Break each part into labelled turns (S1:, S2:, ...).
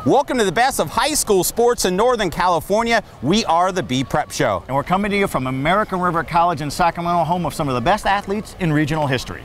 S1: Welcome to the best of high school sports in Northern California. We are the B Prep Show.
S2: And we're coming to you from American River College in Sacramento, home of some of the best athletes in regional history.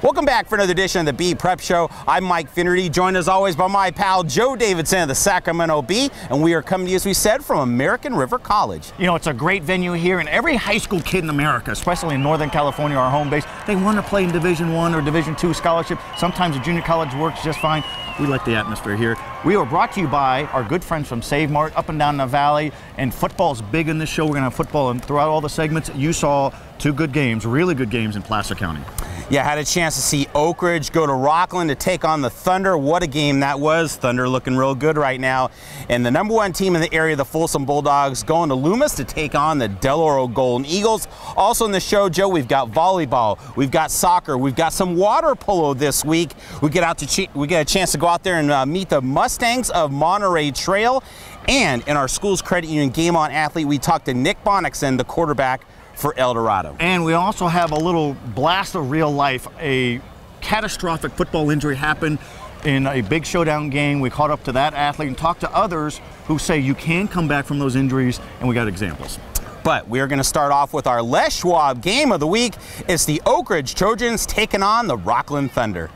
S1: Welcome back for another edition of the B Prep Show. I'm Mike Finnerty, joined as always by my pal Joe Davidson of the Sacramento Bee, and we are coming to you, as we said, from American River College.
S2: You know, it's a great venue here, and every high school kid in America, especially in Northern California, our home base, they want to play in Division I or Division II scholarship. Sometimes the junior college works just fine. We like the atmosphere here. We are brought to you by our good friends from Save Mart up and down the valley, and football's big in this show. We're going to have football, and throughout all the segments, you saw two good games, really good games in Placer County.
S1: Yeah, had a chance to see Oak Ridge go to Rocklin to take on the Thunder. What a game that was. Thunder looking real good right now. And the #1 team in the area, the Folsom Bulldogs, going to Loomis to take on the Del Oro Golden Eagles. Also in the show, Joe, we've got volleyball, we've got soccer, we've got some water polo this week. We get a chance to go out there and meet the Mustangs of Monterey Trail. And in our school's credit union Game On athlete, we talked to Nick Bonnicksen, the quarterback for El Dorado.
S2: And we also have a little blast of real life. A catastrophic football injury happened in a big showdown game. We caught up to that athlete and talked to others who say you can come back from those injuries, and we got examples.
S1: But we're going to start off with our Les Schwab game of the week. It's the Oak Ridge Trojans taking on the Rocklin Thunder.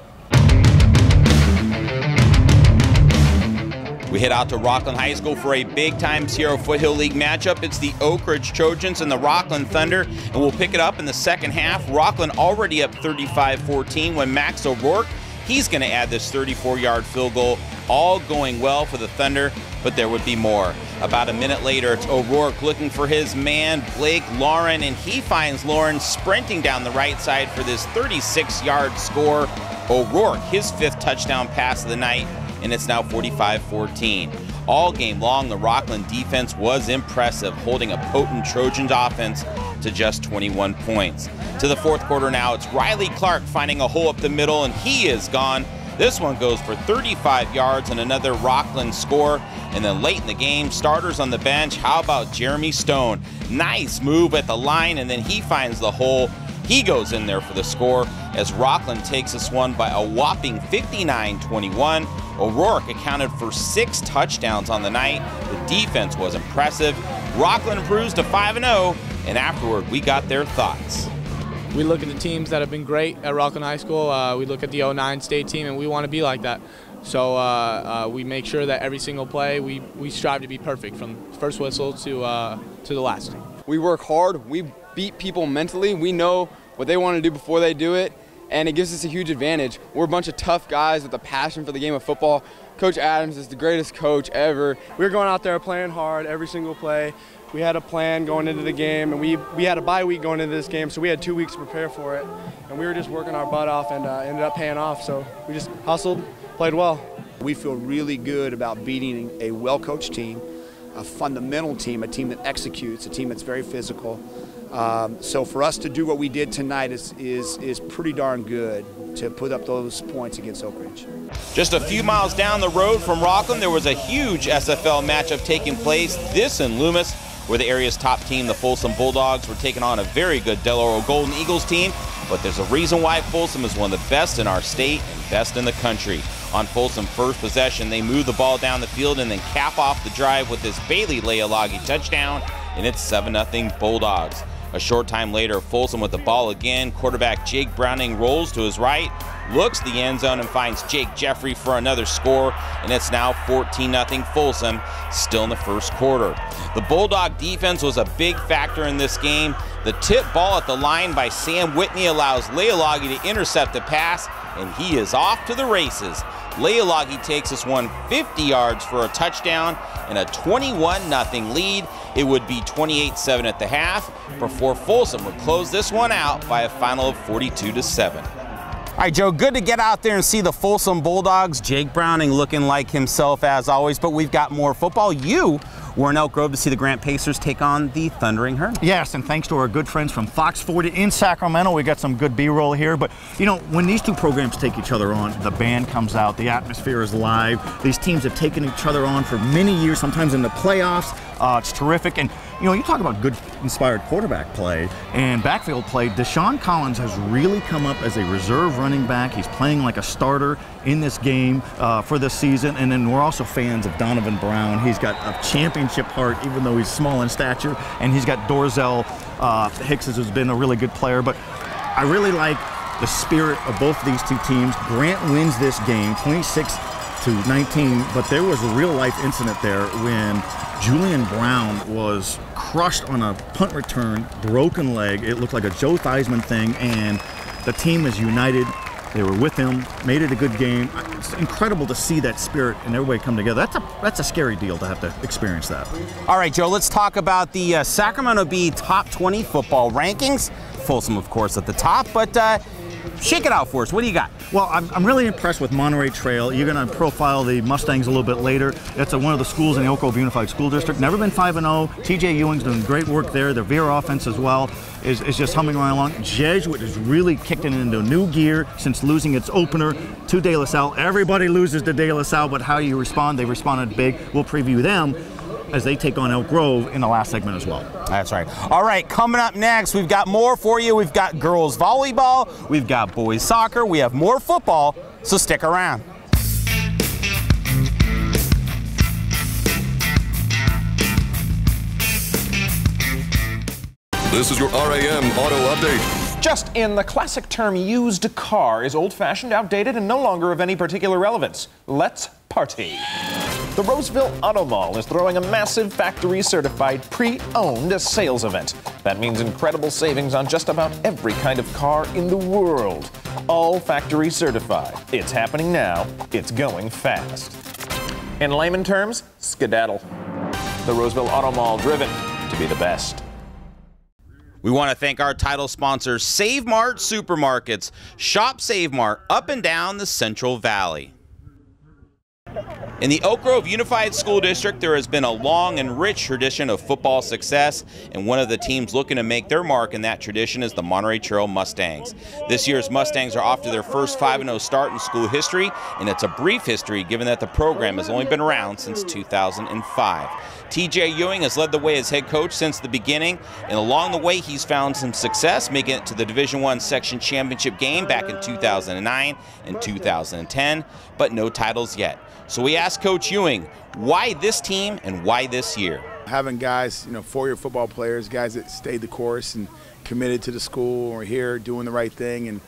S1: We head out to Rocklin High School for a big-time Sierra Foothill League matchup. It's the Oak Ridge Trojans and the Rocklin Thunder, and we'll pick it up in the second half. Rocklin already up 35-14 when Max O'Rourke, he's going to add this 34-yard field goal. All going well for the Thunder, but there would be more. About a minute later, it's O'Rourke looking for his man, Blake Lauren, and he finds Lauren sprinting down the right side for this 36-yard score. O'Rourke, his 5th touchdown pass of the night, and it's now 45-14. All game long, the Rocklin defense was impressive, holding a potent Trojans offense to just 21 points. To the fourth quarter now, it's Riley Clark finding a hole up the middle, and he is gone. This one goes for 35 yards and another Rocklin score. And then late in the game, starters on the bench. How about Jeremy Stone? Nice move at the line, and then he finds the hole. He goes in there for the score as Rocklin takes this one by a whopping 59-21. O'Rourke accounted for 6 touchdowns on the night. The defense was impressive. Rocklin improves to 5-0, and afterward we got their thoughts.
S3: We look at the teams that have been great at Rocklin High School. We look at the 09 state team, and we want to be like that. So we make sure that every single play we strive to be perfect from first whistle to the last.
S4: We work hard. We beat people mentally. We know what they want to do before they do it, and it gives us a huge advantage. We're a bunch of tough guys with a passion for the game of football. Coach Adams is the greatest coach ever.
S5: We were going out there playing hard every single play. We had a plan going into the game, and we had a bye week going into this game, so we had 2 weeks to prepare for it. And we were just working our butt off, and ended up paying off. So we just hustled, played well.
S6: We feel really good about beating a well-coached team, a fundamental team, a team that executes, a team that's very physical. So for us to do what we did tonight is pretty darn good to put up those points against Oak Ridge.
S1: Just a few miles down the road from Rocklin, there was a huge SFL matchup taking place, this in Loomis, where the area's top team, the Folsom Bulldogs, were taking on a very good Del Oro Golden Eagles team. But there's a reason why Folsom is one of the best in our state and best in the country. On Folsom first possession, they move the ball down the field and then cap off the drive with this Bailey Lealagi touchdown, and it's 7-0 Bulldogs. A short time later, Folsom with the ball again. Quarterback Jake Browning rolls to his right, looks the end zone and finds Jake Jeffrey for another score, and it's now 14-0 Folsom, still in the first quarter. The Bulldog defense was a big factor in this game. The tip ball at the line by Sam Whitney allows Lealagi to intercept the pass, and he is off to the races. Lealagi takes this one 50 yards for a touchdown and a 21-0 lead. It would be 28-7 at the half before Folsom would close this one out by a final of 42-7. All right, Joe, good to get out there and see the Folsom Bulldogs. Jake Browning looking like himself as always, but we've got more football. You We're in Elk Grove to see the Grant Pacers take on the Thundering Herd.
S2: Yes, and thanks to our good friends from Fox 40 in Sacramento, we got some good B-roll here. But, you know, when these two programs take each other on, the band comes out, the atmosphere is live. These teams have taken each other on for many years, sometimes in the playoffs. It's terrific. And, you know, you talk about good, inspired quarterback play and backfield play. Deshaun Collins has really come up as a reserve running back. He's playing like a starter in this game for this season. And then we're also fans of Donovan Brown. He's got a championship heart, even though he's small in stature. And he's got Dorzell Hicks, who's been a really good player. But I really like the spirit of both of these two teams. Grant wins this game 26-19, but there was a real life incident there when Julian Brown was crushed on a punt return, broken leg. It looked like a Joe Theismann thing, and the team is united. They were with him, made it a good game. It's incredible to see that spirit and everybody come together. That's a scary deal to have to experience that.
S1: All right, Joe, let's talk about the Sacramento Bee Top 20 football rankings. Folsom, of course, at the top, but shake it out for us. What do you got?
S2: Well, I'm really impressed with Monterey Trail. You're going to profile the Mustangs a little bit later. It's one of the schools in the Elk Grove Unified School District. Never been 5-0. TJ Ewing's doing great work there. The Veer offense as well is just humming right along. Jesuit has really kicked it into new gear since losing its opener to De La Salle. Everybody loses to De La Salle, but how you respond, they responded big. We'll preview them as they take on Elk Grove in the last segment as well.
S1: That's right. All right, coming up next, we've got more for you. We've got girls volleyball, we've got boys soccer, we have more football, so stick around.
S7: This is your RAM Auto Update.
S8: Just in, the classic term used car is old-fashioned, outdated, and no longer of any particular relevance. Let's party. The Roseville Auto Mall is throwing a massive factory-certified pre-owned sales event. That means incredible savings on just about every kind of car in the world. All factory certified. It's happening now. It's going fast. In layman terms, skedaddle. The Roseville Auto Mall, driven to be the best.
S1: We want to thank our title sponsors, Save Mart Supermarkets. Shop Save Mart up and down the Central Valley. In the Elk Grove Unified School District, there has been a long and rich tradition of football success, and one of the teams looking to make their mark in that tradition is the Monterey Trail Mustangs. This year's Mustangs are off to their first 5-0 start in school history, and it's a brief history given that the program has only been around since 2005. TJ Ewing has led the way as head coach since the beginning, and along the way he's found some success, making it to the Division I Section Championship game back in 2009 and 2010, but no titles yet. So we asked Coach Ewing, why this team and why this year?
S6: Having guys, you know, four-year football players, guys that stayed the course and committed to the school or here doing the right thing and,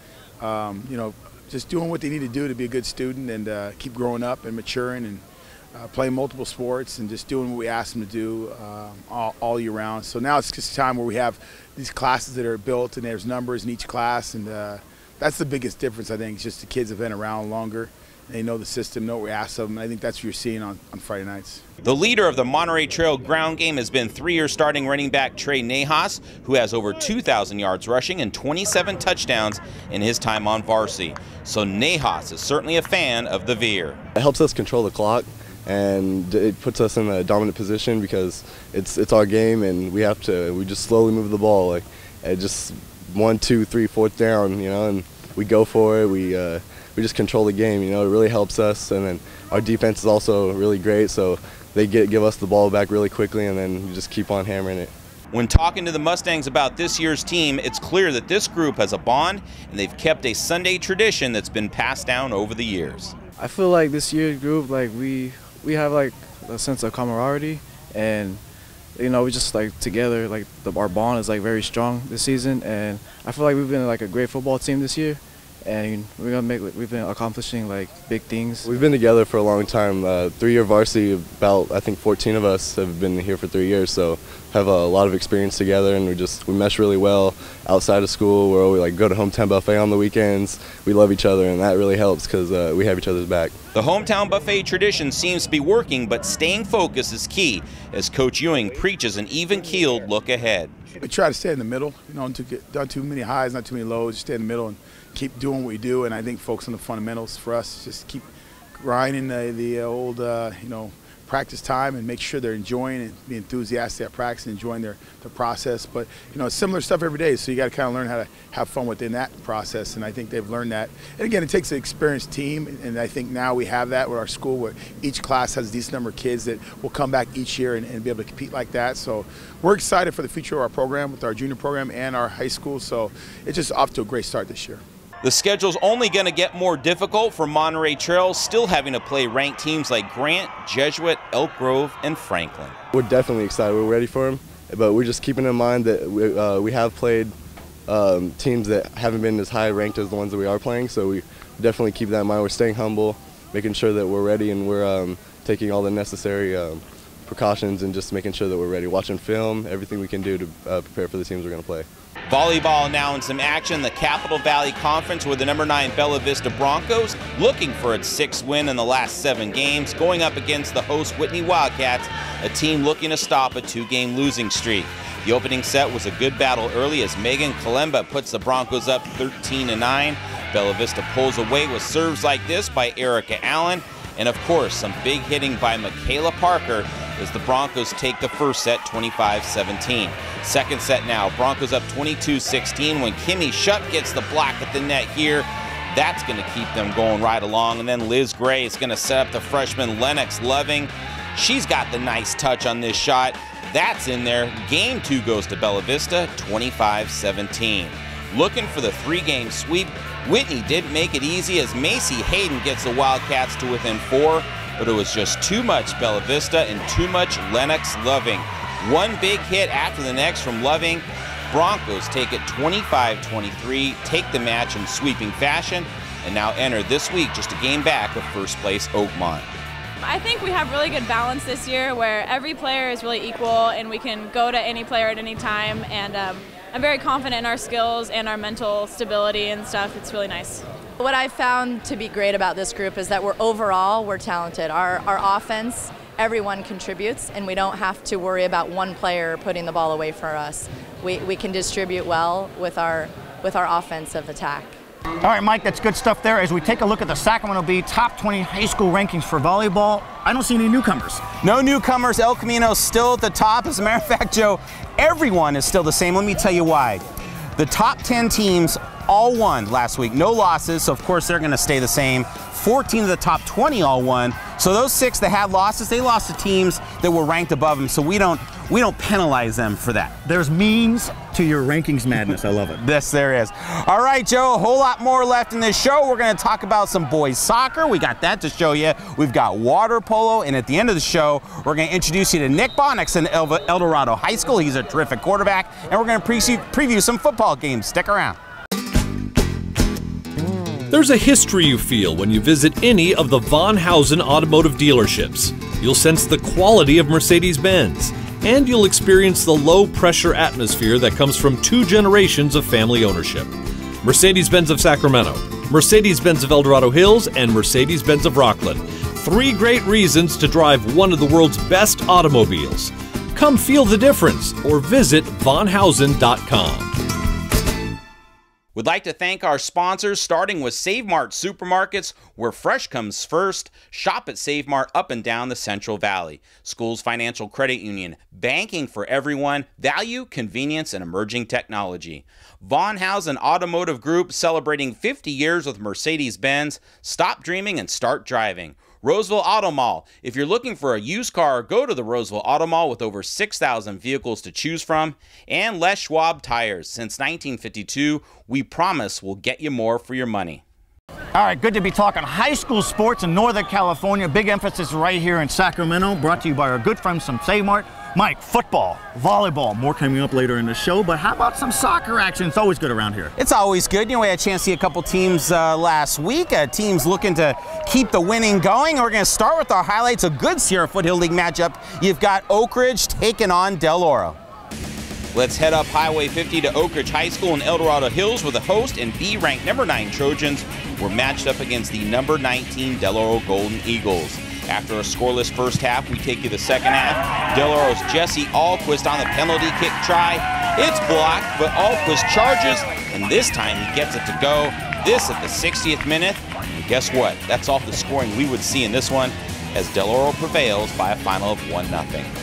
S6: you know, just doing what they need to do to be a good student and keep growing up and maturing and playing multiple sports and just doing what we ask them to do all year round. So now it's just a time where we have these classes that are built and there's numbers in each class, and that's the biggest difference, I think. It's just the kids have been around longer. They know the system, know what we ask of them. I think that's what you're seeing on Friday nights.
S1: The leader of the Monterey Trail ground game has been three-year starting running back Trey Nahas, who has over 2,000 yards rushing and 27 touchdowns in his time on varsity. So Nahas is certainly a fan of the Veer.
S9: It helps us control the clock, and it puts us in a dominant position because it's our game, and we just slowly move the ball, like just 1, 2, 3, 4th down, you know, and we go for it. We just control the game, you know. It really helps us, and then our defense is also really great, so they give us the ball back really quickly, and then we just keep on hammering it.
S1: When talking to the Mustangs about this year's team, it's clear that this group has a bond, and they've kept a Sunday tradition that's been passed down over the years.
S10: I feel like this year's group, like we have like a sense of camaraderie, and you know, we just like together, like our bond is like very strong this season, and I feel like we've been like a great football team this year. And we've been accomplishing like big things.
S9: We've been together for a long time. 3-year varsity, about I think 14 of us have been here for 3 years, so have a lot of experience together, and we mesh really well outside of school. We're always like go to hometown buffet on the weekends. We love each other, and that really helps because we have each other's back.
S1: The hometown buffet tradition seems to be working, but staying focused is key as Coach Ewing preaches an even-keeled look ahead.
S6: We try to stay in the middle, you know, not too many highs, not too many lows, just stay in the middle and keep doing what we do. And I think focus on the fundamentals for us, just keep grinding the old, you know,
S11: practice time and make sure they're enjoying and be enthusiastic at practice and enjoying the process. But, you know, it's similar stuff every day, so you got to kind of learn how to have fun within that process, and I think they've learned that. And again, it takes an experienced team, and I think now we have that with our school where each class has a decent number of kids that will come back each year and be able to compete like that. So we're excited for the future of our program with our junior program and our high school, so it's just off to a great start this year.
S1: The schedule's only going to get more difficult for Monterey Trail, still having to play ranked teams like Grant, Jesuit, Elk Grove, and Franklin.
S9: We're definitely excited. We're ready for them, but we're just keeping in mind that we have played teams that haven't been as high ranked as the ones that we are playing, so we definitely keep that in mind. We're staying humble, making sure that we're ready, and we're taking all the necessary precautions and just making sure that we're ready. Watching film, everything we can do to prepare for the teams we're going to play.
S1: Volleyball now in some action. The Capital Valley Conference with the #9 Bella Vista Broncos looking for its 6th win in the last 7 games, going up against the host Whitney Wildcats, a team looking to stop a 2-game losing streak. The opening set was a good battle early as Megan Kalemba puts the Broncos up 13-9. Bella Vista pulls away with serves like this by Erica Allen, and of course some big hitting by Michaela Parker as the Broncos take the first set 25-17. Second set now, Broncos up 22-16 when Kimmy Shutt gets the block at the net here. That's going to keep them going right along. And then Liz Gray is going to set up the freshman Lennox Loving. She's got the nice touch on this shot. That's in there. Game 2 goes to Bella Vista, 25-17. Looking for the 3-game sweep. Whitney didn't make it easy as Macy Hayden gets the Wildcats to within 4, but it was just too much Bella Vista and too much Lennox Loving. One big hit after the next from Loving. Broncos take it 25-23, take the match in sweeping fashion, and now enter this week just a game back of first place Oakmont.
S12: I think we have really good balance this year where every player is really equal and we can go to any player at any time, and I'm very confident in our skills and our mental stability and stuff. It's really nice.
S13: What I found to be great about this group is that we're talented. Our offense, everyone contributes, and we don't have to worry about one player putting the ball away for us. We can distribute well with our offensive attack.
S2: All right, Mike, that's good stuff there. As we take a look at the Sacramento Bee top 20 high school rankings for volleyball, I don't see any newcomers.
S1: No newcomers. El Camino's still at the top. As a matter of fact, Joe, everyone is still the same. Let me tell you why. The top 10 teams all won last week. No losses, so of course they're going to stay the same. 14 of the top 20 all won. So those 6 that had losses, they lost to teams that were ranked above them, so we don't penalize them for that.
S2: There's means to your rankings madness. I love it.
S1: Yes, there is. All right, Joe, a whole lot more left in this show. We're going to talk about some boys soccer. We got that to show you. We've got water polo, and at the end of the show, we're going to introduce you to Nick Bonnicksen at El Dorado High School. He's a terrific quarterback, and we're going to preview some football games. Stick around.
S14: There's a history you feel when you visit any of the Von Hausen automotive dealerships. You'll sense the quality of Mercedes-Benz, and you'll experience the low-pressure atmosphere that comes from 2 generations of family ownership. Mercedes-Benz of Sacramento, Mercedes-Benz of El Dorado Hills, and Mercedes-Benz of Rocklin. 3 great reasons to drive one of the world's best automobiles. Come feel the difference or visit vonhausen.com.
S1: We'd like to thank our sponsors, starting with Save Mart Supermarkets, where fresh comes first. Shop at Save Mart up and down the Central Valley. Schools Financial Credit Union, banking for everyone, value, convenience, and emerging technology. Von Hausen Automotive Group, celebrating 50 years with Mercedes-Benz. Stop dreaming and start driving. Roseville Auto Mall. If you're looking for a used car, go to the Roseville Auto Mall with over 6,000 vehicles to choose from. And Les Schwab Tires. Since 1952, we promise we'll get you more for your money.
S2: All right, good to be talking high school sports in Northern California. Big emphasis right here in Sacramento, brought to you by our good friends from Save Mart. Mike, football, volleyball, more coming up later in the show, but how about some soccer action? It's always good around here.
S1: It's always good. You know, we had a chance to see a couple teams last week. Teams looking to keep the winning going. We're going to start with our highlights. A good Sierra Foothill League matchup. You've got Oak Ridge taking on Del Oro. Let's head up Highway 50 to Oak Ridge High School in El Dorado Hills, where the host and B-ranked #9 Trojans were matched up against the #19 Del Oro Golden Eagles. After a scoreless first half, we take you to the second half. Del Oro's Jesse Alquist on the penalty kick try. It's blocked, but Alquist charges, and this time he gets it to go. This at the 60th minute. And guess what? That's all the scoring we would see in this one. as Del Oro prevails by a final of 1-0.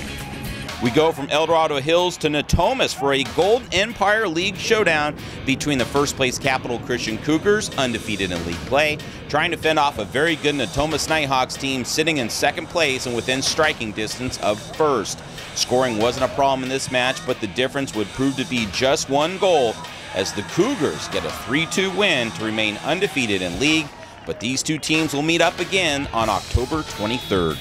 S1: We go from El Dorado Hills to Natomas for a Golden Empire League showdown between the first-place Capital Christian Cougars, undefeated in league play, trying to fend off a very good Natomas Nighthawks team sitting in second place and within striking distance of first. Scoring wasn't a problem in this match, but the difference would prove to be just one goal as the Cougars get a 3-2 win to remain undefeated in league, but these two teams will meet up again on October 23rd.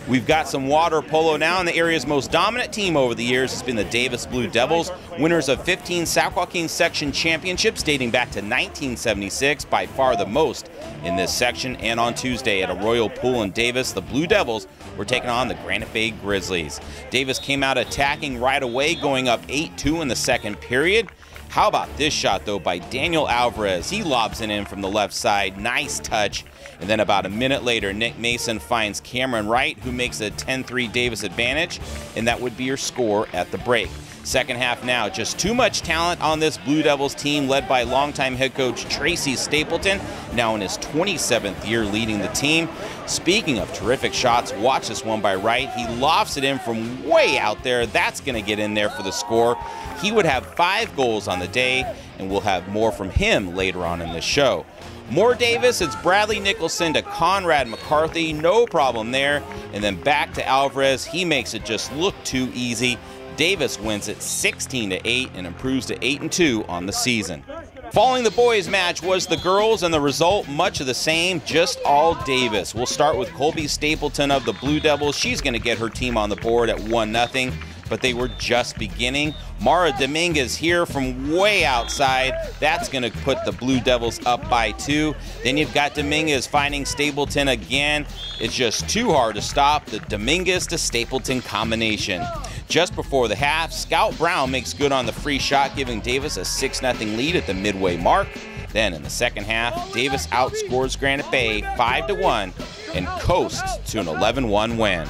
S1: We've got some water polo now, and the area's most dominant team over the years has been the Davis Blue Devils, winners of 15 South Joaquin section championships dating back to 1976, by far the most in this section. And on Tuesday at Arroyo Pool in Davis, the Blue Devils were taking on the Granite Bay Grizzlies. Davis came out attacking right away, going up 8-2 in the second period. How about this shot, though, by Daniel Alvarez? He lobs it in from the left side. Nice touch. And then about a minute later, Nick Mason finds Cameron Wright, who makes a 10-3 Davis advantage, and that would be your score at the break. Second half now, just too much talent on this Blue Devils team, led by longtime head coach Tracy Stapleton, now in his 27th year leading the team. Speaking of terrific shots, watch this one by Wright. He lofts it in from way out there. That's going to get in there for the score. He would have 5 goals on the day, and we'll have more from him later on in this show. More Davis, it's Bradley Nicholson to Conrad McCarthy, no problem there. And then back to Alvarez, he makes it just look too easy. Davis wins it 16-8 and improves to 8-2 on the season. Following the boys' match was the girls, and the result much of the same, just all Davis. We'll start with Colby Stapleton of the Blue Devils. She's going to get her team on the board at 1-0. But they were just beginning. Mara Dominguez here from way outside. That's going to put the Blue Devils up by 2. Then you've got Dominguez finding Stapleton again. It's just too hard to stop the Dominguez to Stapleton combination. Just before the half, Scout Brown makes good on the free shot, giving Davis a 6-0 lead at the midway mark. Then in the second half, Davis outscores Granite Bay 5-1 and coasts to an 11-1 win.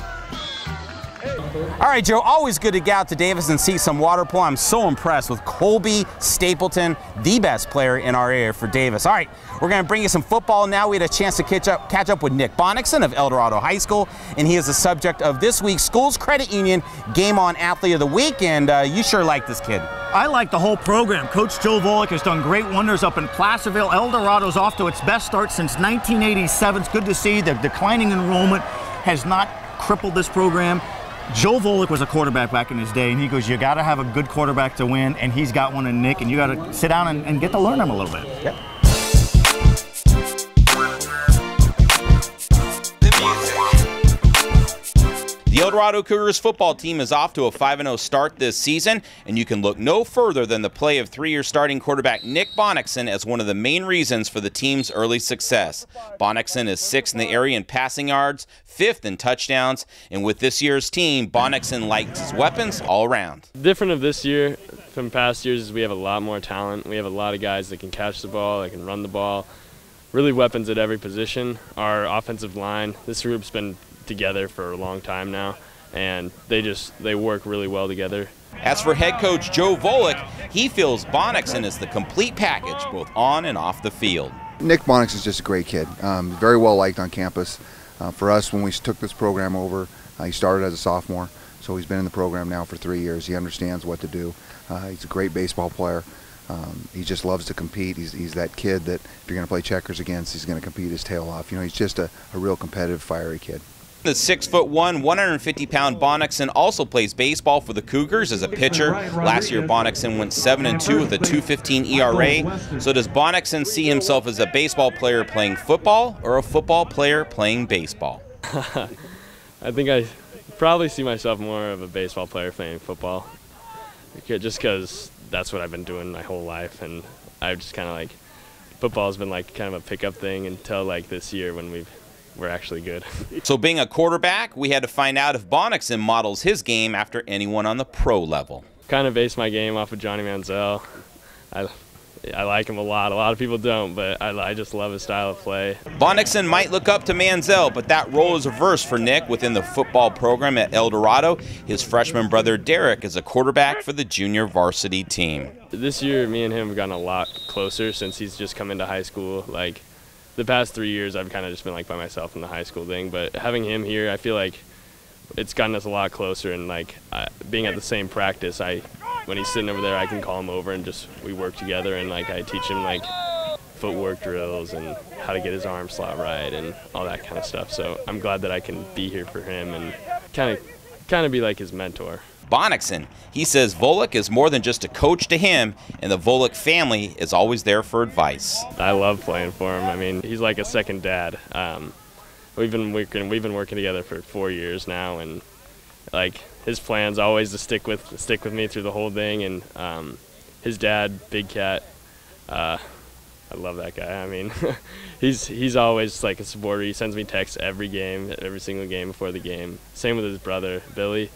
S1: All right, Joe, always good to get out to Davis and see some water polo. I'm so impressed with Colby Stapleton, the best player in our area for Davis. All right, we're going to bring you some football now. We had a chance to catch up with Nick Bonnicksen of El Dorado High School, and he is the subject of this week's Schools Credit Union Game On Athlete of the Week, and you sure like this kid.
S2: I like the whole program. Coach Joe Volek has done great wonders up in Placerville. El Dorado's off to its best start since 1987. It's good to see the declining enrollment has not crippled this program. Joe Volek was a quarterback back in his day, and he goes, you got to have a good quarterback to win, and he's got one in Nick, and you got to sit down and get to learn him a little bit. Yep.
S1: The El Dorado Cougars football team is off to a 5-0 start this season, and you can look no further than the play of 3-year starting quarterback Nick Bonnicksen as one of the main reasons for the team's early success. Bonnicksen is 6th in the area in passing yards, 5th in touchdowns, and with this year's team, Bonnicksen likes his weapons all around.
S15: Different of this year from past years is we have a lot more talent. We have a lot of guys that can catch the ball, that can run the ball, really weapons at every position. Our offensive line, this group's been together for a long time now, and they work really well together.
S1: As for head coach Joe Volek, he feels Bonnicksen is the complete package both on and off the field.
S16: Nick Bonnicksen is just a great kid, very well liked on campus. For us, when we took this program over, he started as a sophomore, so he's been in the program now for 3 years. He understands what to do. He's a great baseball player. He just loves to compete. He's that kid that if you're going to play checkers against, he's going to compete his tail off. You know, he's just a real competitive, fiery kid.
S1: The 6'1", 150-pound Bonnicksen also plays baseball for the Cougars as a pitcher. Last year, Bonnicksen went 7-2 with a 2.15 ERA. So does Bonnicksen see himself as a baseball player playing football or a football player playing baseball?
S15: I think I probably see myself more of a baseball player playing football, just because that's what I've been doing my whole life, and I've just kind of like, football's been like kind of a pickup thing until like this year when we're actually good.
S1: So being a quarterback, we had to find out if Bonnicksen models his game after anyone on the pro level.
S15: Kind of base my game off of Johnny Manziel. I like him a lot. A lot of people don't, but I just love his style of play.
S1: Bonnicksen might look up to Manziel, but that role is reversed for Nick within the football program at El Dorado. His freshman brother Derek is a quarterback for the junior varsity team.
S15: This year, me and him have gotten a lot closer since he's just come into high school. Like, the past 3 years I've kind of just been like by myself in the high school thing, but having him here, I feel like it's gotten us a lot closer, and like being at the same practice, when he's sitting over there, I can call him over and just we work together, and like I teach him like footwork drills and how to get his arm slot right and all that kind of stuff. So I'm glad that I can be here for him and kind of be like his mentor.
S1: Bonnicksen, he says Volek is more than just a coach to him, and the Volek family is always there for advice.
S15: I love playing for him. I mean, he's like a second dad. We've been working together for 4 years now, and like his plan's always to stick with me through the whole thing. And his dad, Big Cat, I love that guy. I mean, he's always like a supporter. He sends me texts every single game before the game. Same with his brother, Billy.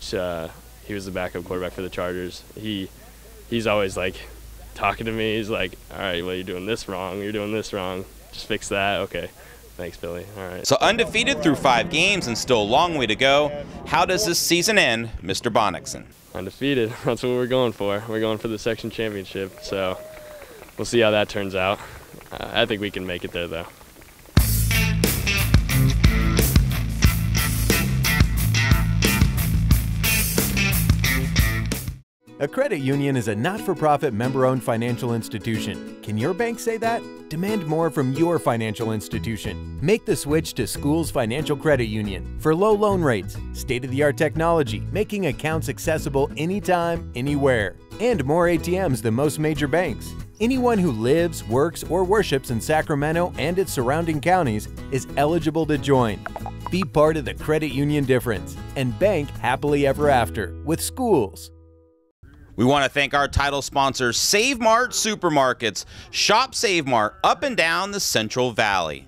S15: He was the backup quarterback for the Chargers. He's always like talking to me. He's like, all right, well, you're doing this wrong. You're doing this wrong. Just fix that. Okay. Thanks, Billy. All right.
S1: So undefeated through 5 games and still a long way to go. How does this season end, Mr. Bonnicksen?
S15: Undefeated. That's what we're going for. We're going for the section championship. So we'll see how that turns out. I think we can make it there, though.
S17: A credit union is a not-for-profit member-owned financial institution. Can your bank say that? Demand more from your financial institution. Make the switch to Schools Financial Credit Union for low loan rates, state-of-the-art technology, making accounts accessible anytime, anywhere, and more ATMs than most major banks. Anyone who lives, works, or worships in Sacramento and its surrounding counties is eligible to join. Be part of the credit union difference and bank happily ever after with Schools.
S1: We want to thank our title sponsor, Save Mart Supermarkets. Shop Save Mart up and down the Central Valley.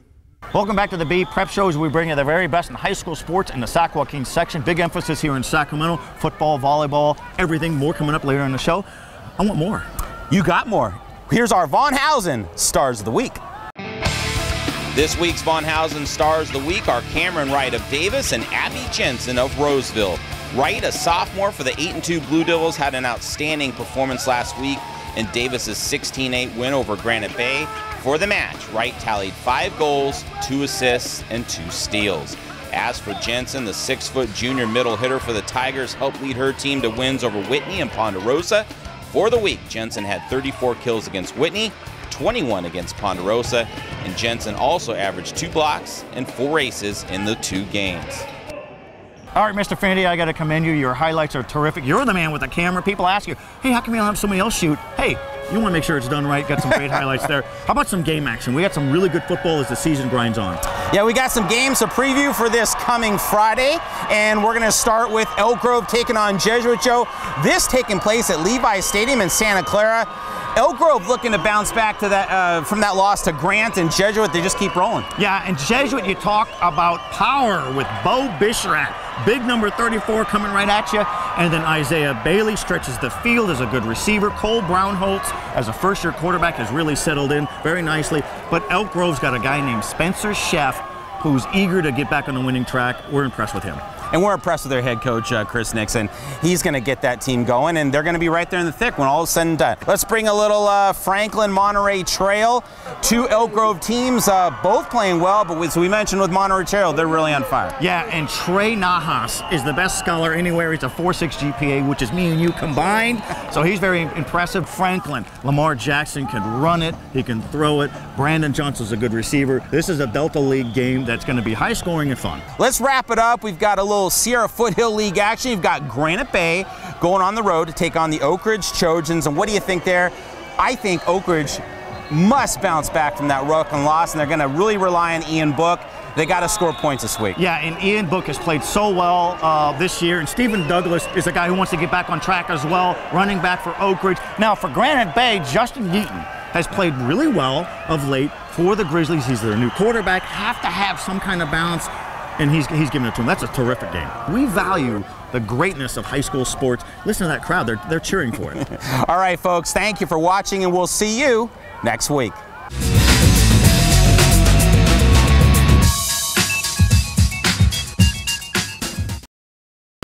S2: Welcome back to the B Prep Shows. We bring you the very best in high school sports in the Sac Joaquin section. Big emphasis here in Sacramento. Football, volleyball, everything. More coming up later in the show. I want more.
S1: You got more. Here's our Von Hausen Stars of the Week. This week's Von Hausen Stars of the Week are Cameron Wright of Davis and Abby Jensen of Roseville. Wright, a sophomore for the 8-2 Blue Devils, had an outstanding performance last week in Davis's 16-8 win over Granite Bay. For the match, Wright tallied 5 goals, 2 assists, and 2 steals. As for Jensen, the 6-foot junior middle hitter for the Tigers, helped lead her team to wins over Whitney and Ponderosa. For the week, Jensen had 34 kills against Whitney, 21 against Ponderosa, and Jensen also averaged 2 blocks and 4 aces in the 2 games.
S2: All right, Mr. Finnerty, I got to commend you. Your highlights are terrific. You're the man with the camera. People ask you, hey, how come you don't have somebody else shoot? Hey, you want to make sure it's done right. Got some great highlights there. How about some game action? We got some really good football as the season grinds on.
S18: Yeah, we got some games to preview for this coming Friday, and we're going to start with Elk Grove taking on Jesuit, Joe. This taking place at Levi Stadium in Santa Clara. Elk Grove looking to bounce back to that from that loss to Grant, and Jesuit, they just keep rolling.
S2: Yeah, and Jesuit, you talk about power with Bo Bishrat. Big number 34 coming right at you. And then Isaiah Bailey stretches the field as a good receiver. Cole Brownholtz, as a first-year quarterback, has really settled in very nicely. But Elk Grove's got a guy named Spencer Sheff who's eager to get back on the winning track. We're impressed with him.
S18: And we're impressed with their head coach, Chris Nixon. He's going to get that team going, and they're going to be right there in the thick when all is said and done. Let's bring a little Franklin Monterey Trail. 2 Elk Grove teams, both playing well, but as we mentioned with Monterey Trail, they're really on fire.
S2: Yeah, and Trey Nahas is the best scholar anywhere. He's a 4.6 GPA, which is me and you combined. So he's very impressive. Franklin, Lamar Jackson can run it. He can throw it. Brandon Johnson's a good receiver. This is a Delta League game that's going to be high scoring and fun.
S18: Let's wrap it up. We've got a little Sierra Foothill League action. You've got Granite Bay going on the road to take on the Oak Ridge Trojans. And what do you think there? I think Oak Ridge must bounce back from that Rocklin loss, and they're going to really rely on Ian Book. They got to score points this week.
S2: Yeah, and Ian Book has played so well this year, and Stephen Douglas is a guy who wants to get back on track as well, running back for Oak Ridge. Now, for Granite Bay, Justin Yeaton has played really well of late for the Grizzlies. He's their new quarterback, have to have some kind of balance, and he's giving it to him. That's a terrific game. We value the greatness of high school sports. Listen to that crowd. They're cheering for it.
S18: All right, folks, thank you for watching, and we'll see you next week.